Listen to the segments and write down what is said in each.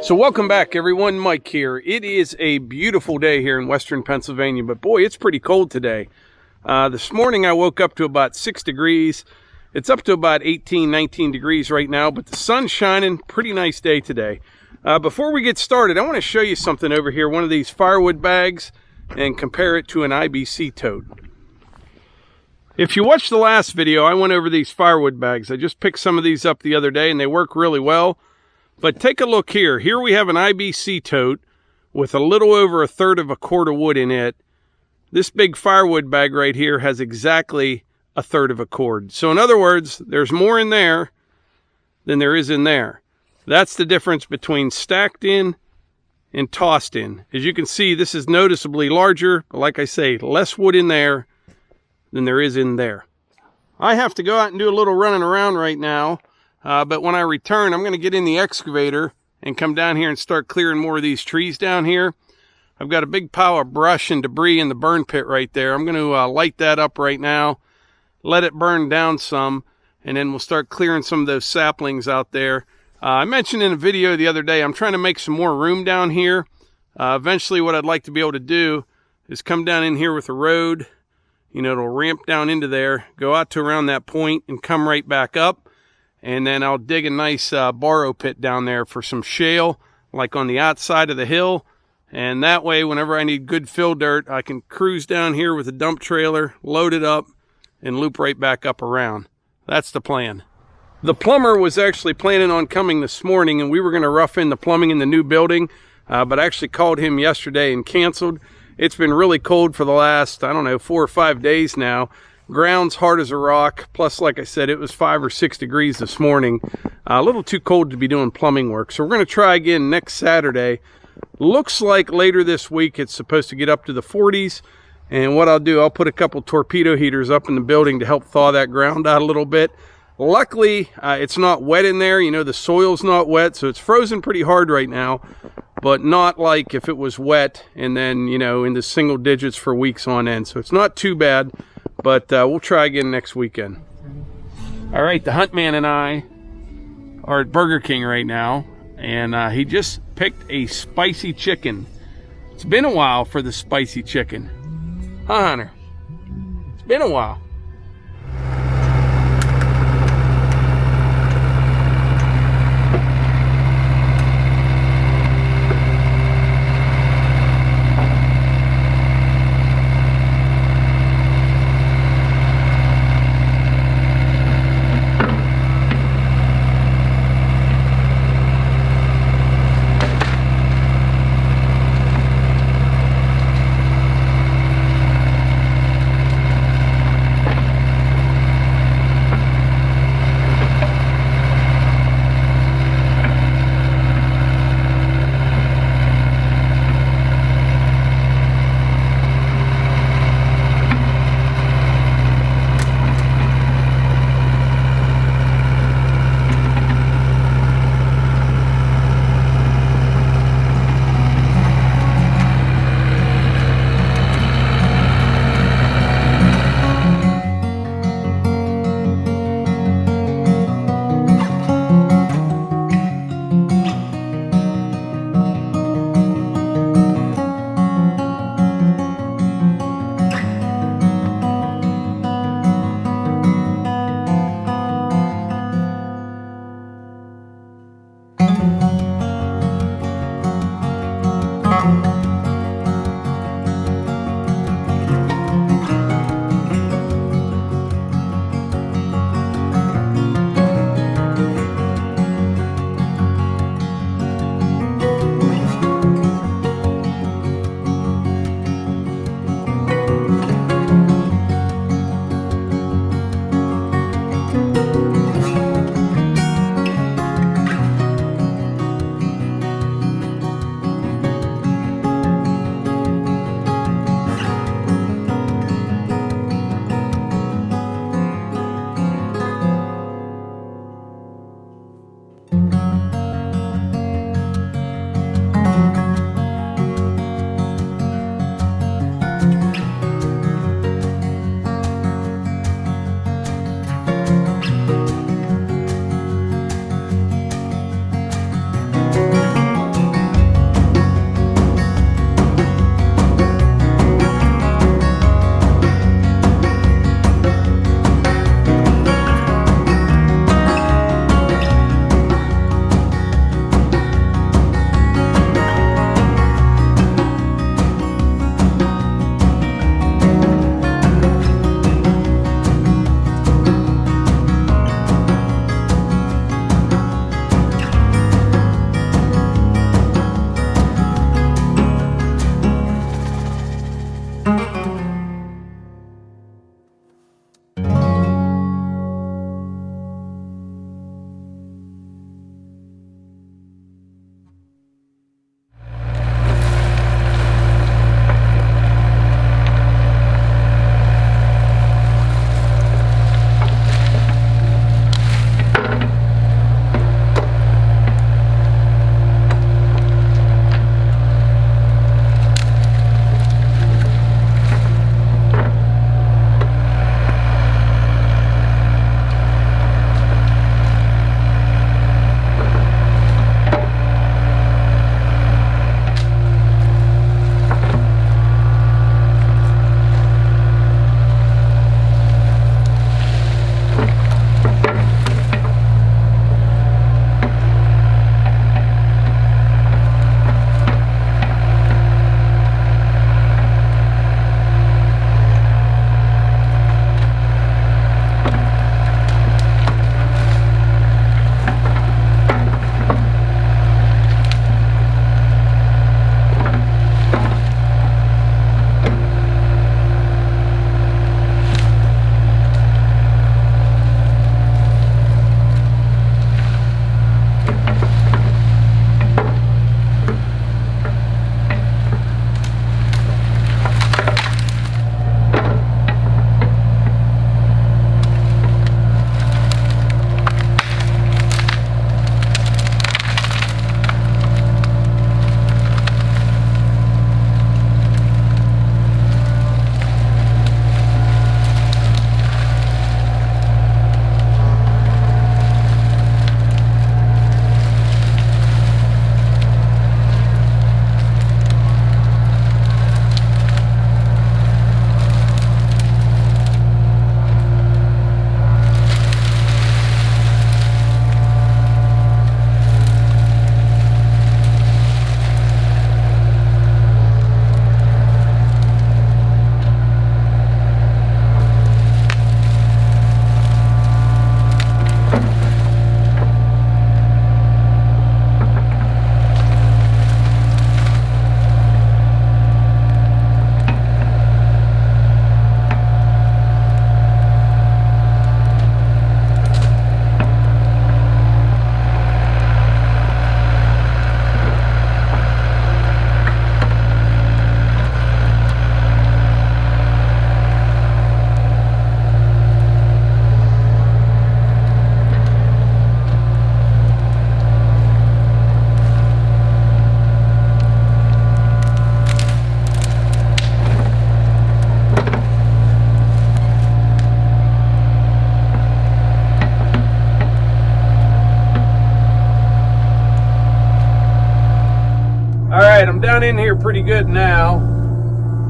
So welcome back everyone, Mike here. It is a beautiful day here in western Pennsylvania, but boy, it's pretty cold today. This morning I woke up to about 6 degrees. It's up to about 18, 19 degrees right now, but the sun's shining. Pretty nice day today. Before we get started, I want to show you something over here, one of these firewood bags, and compare it to an IBC tote. If you watched the last video, I went over these firewood bags. I just picked some of these up the other day and they work really well. But take a look here. Here we have an IBC tote with a little over 1/3 of a cord of wood in it. This big firewood bag right here has exactly 1/3 of a cord. So in other words, there's more in there than there is in there. That's the difference between stacked in and tossed in. As you can see, this is noticeably larger, but like I say, less wood in there than there is in there. I have to go out and do a little running around right now. But when I return, I'm going to get in the excavator and come down here and start clearing more of these trees down here. I've got a big pile of brush and debris in the burn pit right there. I'm going to light that up right now, let it burn down some, and then we'll start clearing some of those saplings out there. I mentioned in a video the other day, I'm trying to make some more room down here. Eventually what I'd like to be able to do is come down in here with a road. You know, it'll ramp down into there, go out to around that point, and come right back up. And then I'll dig a nice borrow pit down there for some shale, like on the outside of the hill. And that way, whenever I need good fill dirt, I can cruise down here with a dump trailer, load it up, and loop right back up around. That's the plan. The plumber was actually planning on coming this morning, and we were going to rough in the plumbing in the new building, but I actually called him yesterday and canceled. It's been really cold for the last, I don't know, 4 or 5 days now. Ground's hard as a rock, plus like I said, it was 5 or 6 degrees this morning. A little too cold to be doing plumbing work, so we're going to try again next Saturday. Looks like later this week it's supposed to get up to the 40s, and what I'll do, I'll put a couple torpedo heaters up in the building to help thaw that ground out a little bit. Luckily, it's not wet in there. You know, the soil's not wet, so it's frozen pretty hard right now, but not like if it was wet and then, you know, in the single digits for weeks on end. So it's not too bad. But we'll try again next weekend. All right, the Huntman and I are at Burger King right now, and he just picked a spicy chicken. It's been a while for the spicy chicken. Huh, Hunter? It's been a while. down in here pretty good now.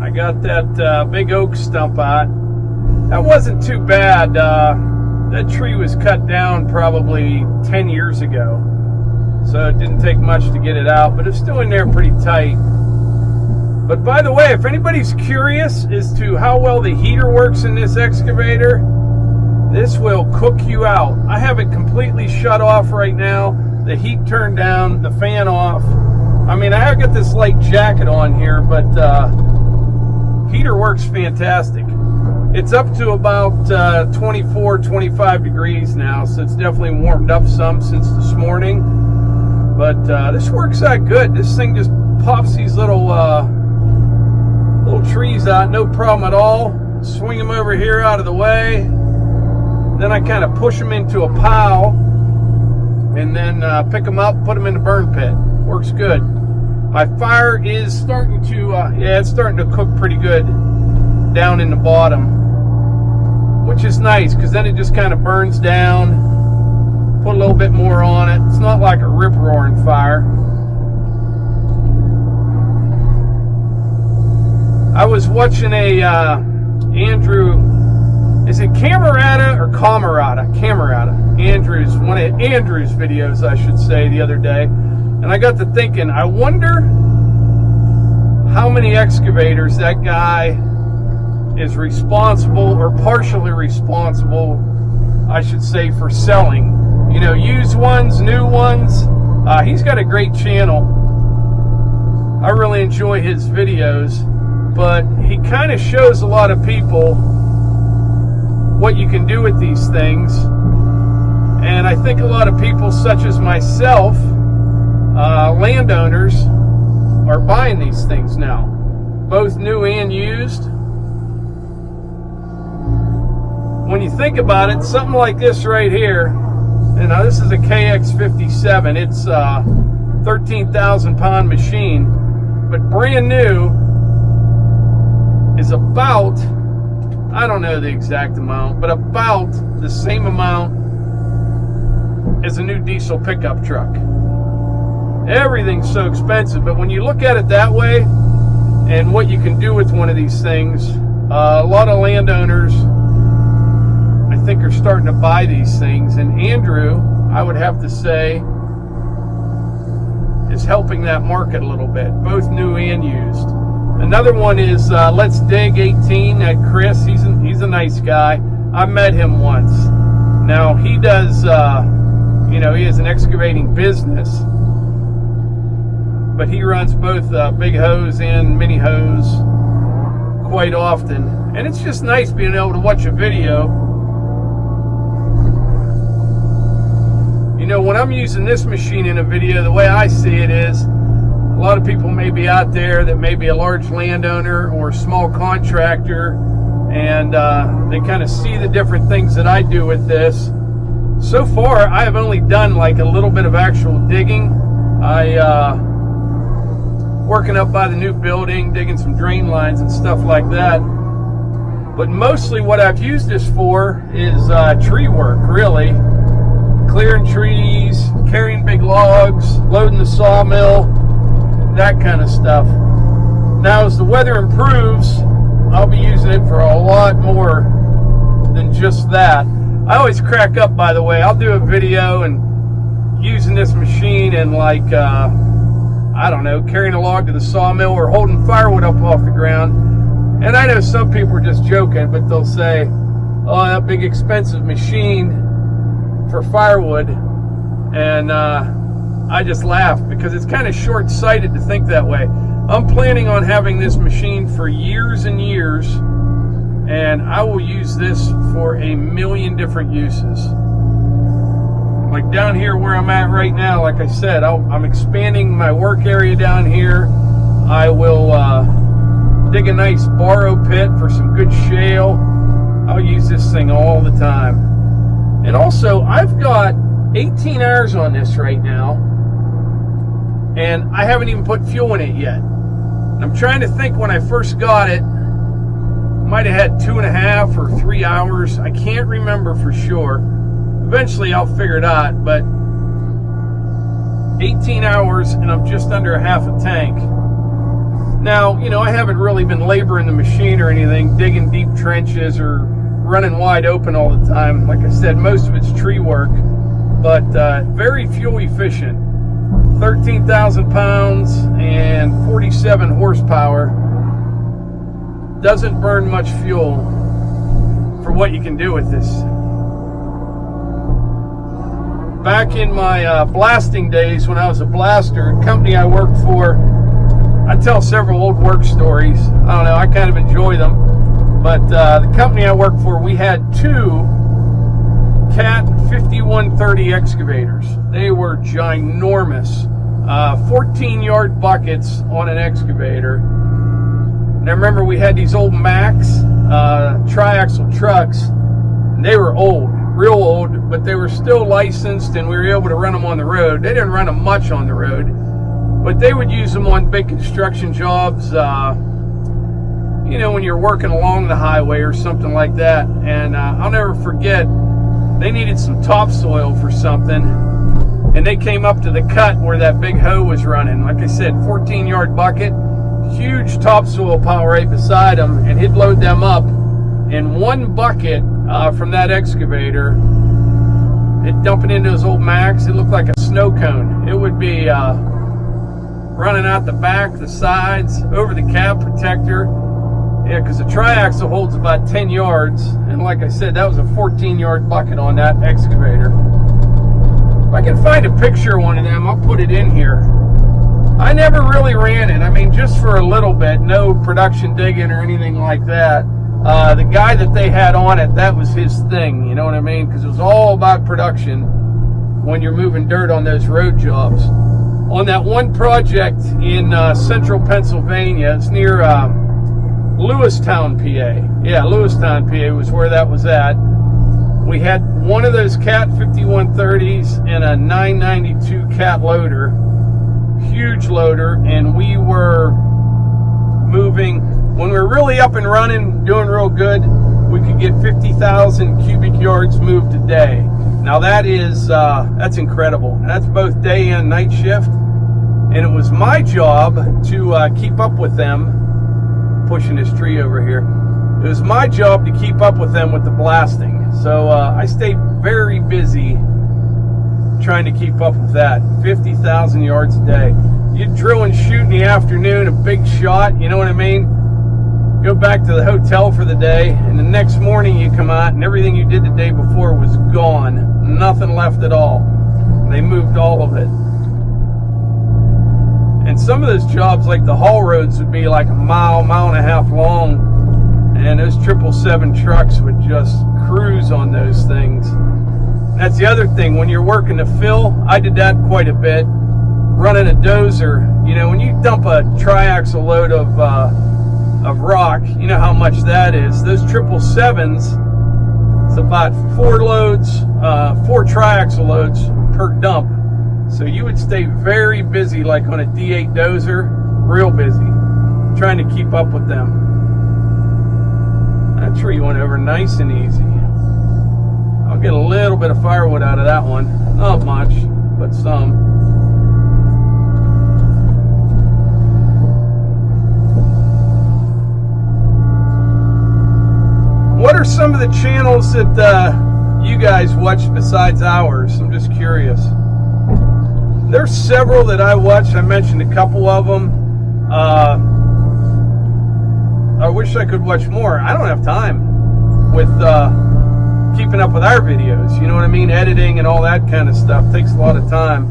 I got that big oak stump out. That wasn't too bad. That tree was cut down probably 10 years ago, so it didn't take much to get it out, but it's still in there pretty tight. But by the way, if anybody's curious as to how well the heater works in this excavator, this will cook you out. I have it completely shut off right now, the heat turned down, the fan off. I mean, I have got this light jacket on here, but heater works fantastic. It's up to about 24, 25 degrees now, so it's definitely warmed up some since this morning. But this works out good. This thing just pops these little trees out, no problem at all. Swing them over here out of the way. Then I kind of push them into a pile, and then pick them up, put them in the burn pit. Works good. My fire is starting to, yeah, it's starting to cook pretty good down in the bottom, which is nice because then it just kind of burns down. Put a little bit more on it. It's not like a rip-roaring fire. I was watching a Andrew, is it Camerata or Camerata? Camerata. Andrew's, one of Andrew's videos, I should say, the other day. And I got to thinking, I wonder how many excavators that guy is responsible, or partially responsible, I should say, for selling. You know, used ones, new ones. He's got a great channel. I really enjoy his videos, but he kind of shows a lot of people what you can do with these things. And I think a lot of people, such as myself, landowners, are buying these things now, both new and used. When you think about it, something like this right here, and now this is a KX57, it's a 13,000 pound machine, but brand new is about, I don't know the exact amount, but about the same amount as a new diesel pickup truck. Everything's so expensive, but when you look at it that way and what you can do with one of these things, a lot of landowners, I think, are starting to buy these things, and Andrew, I would have to say, is helping that market a little bit, both new and used. Another one is Let's Dig 18 at Chris. He's a nice guy. I met him once. Now he does, you know, he has an excavating business, but he runs both big hose and mini hose quite often, and it's just nice being able to watch a video. You know, when I'm using this machine in a video, the way I see it is, a lot of people may be out there that may be a large landowner or small contractor, and they kind of see the different things that I do with this. So far, I have only done like a little bit of actual digging. Working up by the new building, digging some drain lines and stuff like that. But mostly what I've used this for is tree work, really. Clearing trees, carrying big logs, loading the sawmill, that kind of stuff. Now, as the weather improves, I'll be using it for a lot more than just that. I always crack up, by the way. I'll do a video and using this machine and like, I don't know, carrying a log to the sawmill or holding firewood up off the ground. And I know some people are just joking, but they'll say, oh, that big expensive machine for firewood. And I just laugh because it's kind of short-sighted to think that way. I'm planning on having this machine for years and years, and I will use this for a million different uses. Like down here where I'm at right now, like I said, I'm expanding my work area down here. I will dig a nice borrow pit for some good shale. I'll use this thing all the time. And also, I've got 18 hours on this right now, and I haven't even put fuel in it yet. I'm trying to think, when I first got it, might have had 2.5 or 3 hours. I can't remember for sure. Eventually I'll figure it out, but 18 hours and I'm just under a half a tank. Now, you know, I haven't really been laboring the machine or anything, digging deep trenches or running wide open all the time. Like I said, most of it's tree work, but very fuel efficient. 13,000 pounds and 47 horsepower. Doesn't burn much fuel for what you can do with this. Back in my blasting days, when I was a blaster, the company I worked for, I tell several old work stories. I don't know, I kind of enjoy them. But the company I worked for, we had 2 Cat 5130 excavators. They were ginormous. 14-yard buckets on an excavator. And I remember we had these old Max triaxle trucks. And they were old, real old, but they were still licensed and we were able to run them on the road. They didn't run them much on the road, but they would use them on big construction jobs, you know, when you're working along the highway or something like that. And I'll never forget, they needed some topsoil for something, and they came up to the cut where that big hoe was running. Like I said, 14-yard bucket, huge topsoil pile right beside them, and he'd load them up in one bucket from that excavator. It'd dump it into his old Max. It looked like a snow cone. It would be running out the back, the sides, over the cab protector. Yeah, because the triaxle holds about 10 yards. And like I said, that was a 14-yard bucket on that excavator. If I can find a picture of one of them, I'll put it in here. I never really ran it. I mean, just for a little bit, no production digging or anything like that. The guy that they had on it, that was his thing, you know what I mean? Because it was all about production when you're moving dirt on those road jobs. On that one project in central Pennsylvania, it's near Lewistown, PA. Yeah, Lewistown, PA was where that was at. We had one of those Cat 5130s and a 992 Cat loader, huge loader, and we were moving, when we were really up and running, doing real good, we could get 50,000 cubic yards moved a day. Now that is, that's incredible. That's both day and night shift. And it was my job to keep up with them, pushing this tree over here. It was my job to keep up with them with the blasting. So I stayed very busy trying to keep up with that. 50,000 yards a day. You'd drill and shoot in the afternoon, a big shot, you know what I mean? Go back to the hotel for the day, and the next morning you come out and everything you did the day before was gone. Nothing left at all. They moved all of it. And some of those jobs, like the haul roads, would be like a mile, mile and a half long, and those 777 trucks would just cruise on those things. And that's the other thing, when you're working to fill, I did that quite a bit, running a dozer. You know, when you dump a triaxle load of rock, you know how much that is. Those 777s, it's about 4 loads, 4 triaxle loads per dump. So you would stay very busy, like on a D8 dozer, real busy, trying to keep up with them. That tree went over nice and easy. I'll get a little bit of firewood out of that one. Not much, but some. What are some of the channels that you guys watch besides ours? I'm just curious. There's several that I watch. I mentioned a couple of them. I wish I could watch more. I don't have time with keeping up with our videos. You know what I mean? Editing and all that kind of stuff takes a lot of time.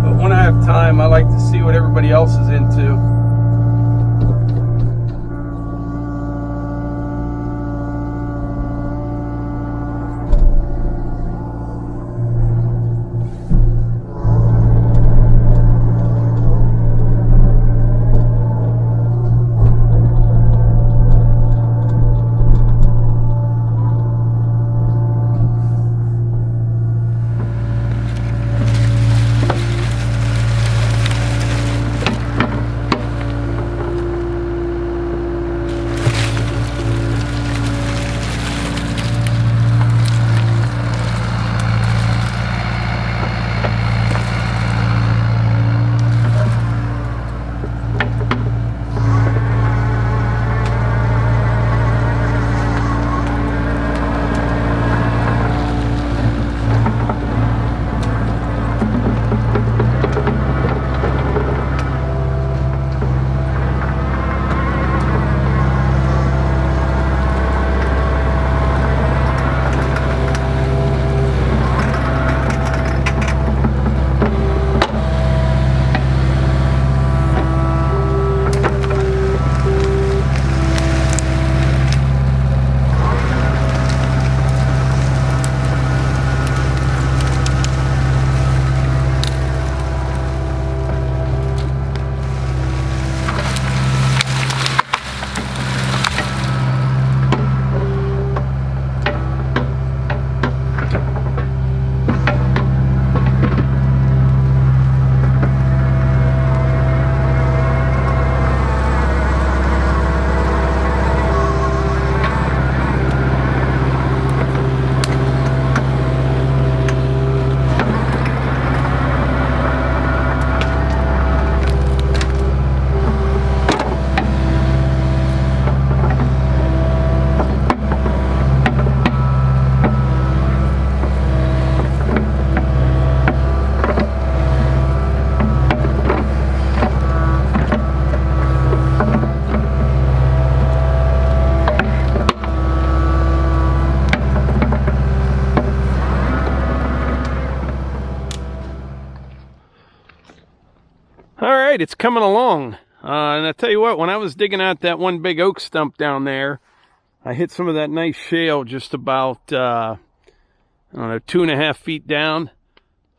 But when I have time, I like to see what everybody else is into. All right, it's coming along. And I tell you what, when I was digging out that one big oak stump down there, I hit some of that nice shale just about, I don't know, 2.5 feet down.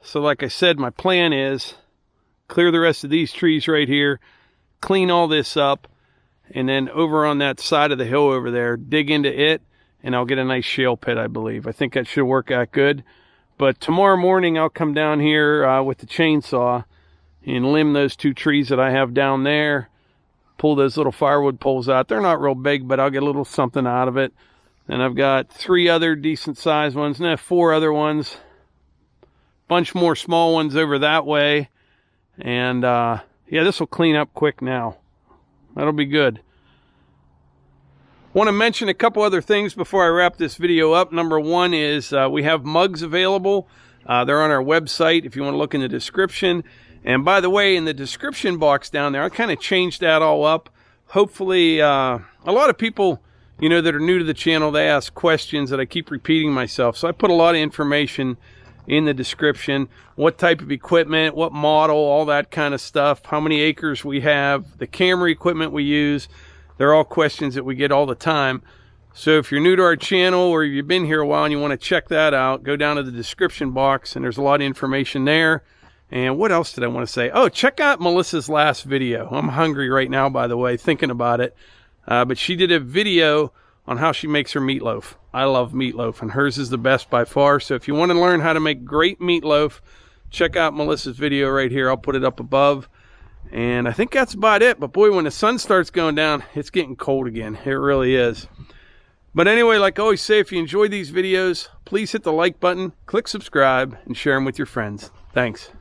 So like I said, my plan is clear the rest of these trees right here, clean all this up, and then over on that side of the hill over there, dig into it, and I'll get a nice shale pit, I believe. I think that should work out good. But tomorrow morning, I'll come down here with the chainsaw and limb those 2 trees that I have down there, pull those little firewood poles out. They're not real big, but I'll get a little something out of it. And I've got 3 other decent sized ones, and I have 4 other ones, bunch more small ones over that way. And yeah, this will clean up quick now. That'll be good. Want to mention a couple other things before I wrap this video up. Number one is we have mugs available. They're on our website if you want to look in the description. And by the way, in the description box down there, I kind of changed that all up. Hopefully, a lot of people, you know, that are new to the channel, they ask questions that I keep repeating myself. So I put a lot of information in the description. What type of equipment, what model, all that kind of stuff. How many acres we have, the camera equipment we use. They're all questions that we get all the time. So if you're new to our channel or you've been here a while and you want to check that out, go down to the description box and there's a lot of information there. And what else did I want to say? Oh, check out Melissa's last video. I'm hungry right now, by the way, thinking about it. But she did a video on how she makes her meatloaf. I love meatloaf, and hers is the best by far. So if you want to learn how to make great meatloaf, check out Melissa's video right here. I'll put it up above. And I think that's about it. But boy, when the sun starts going down, it's getting cold again. It really is. But anyway, like I always say, if you enjoy these videos, please hit the like button, click subscribe, and share them with your friends. Thanks.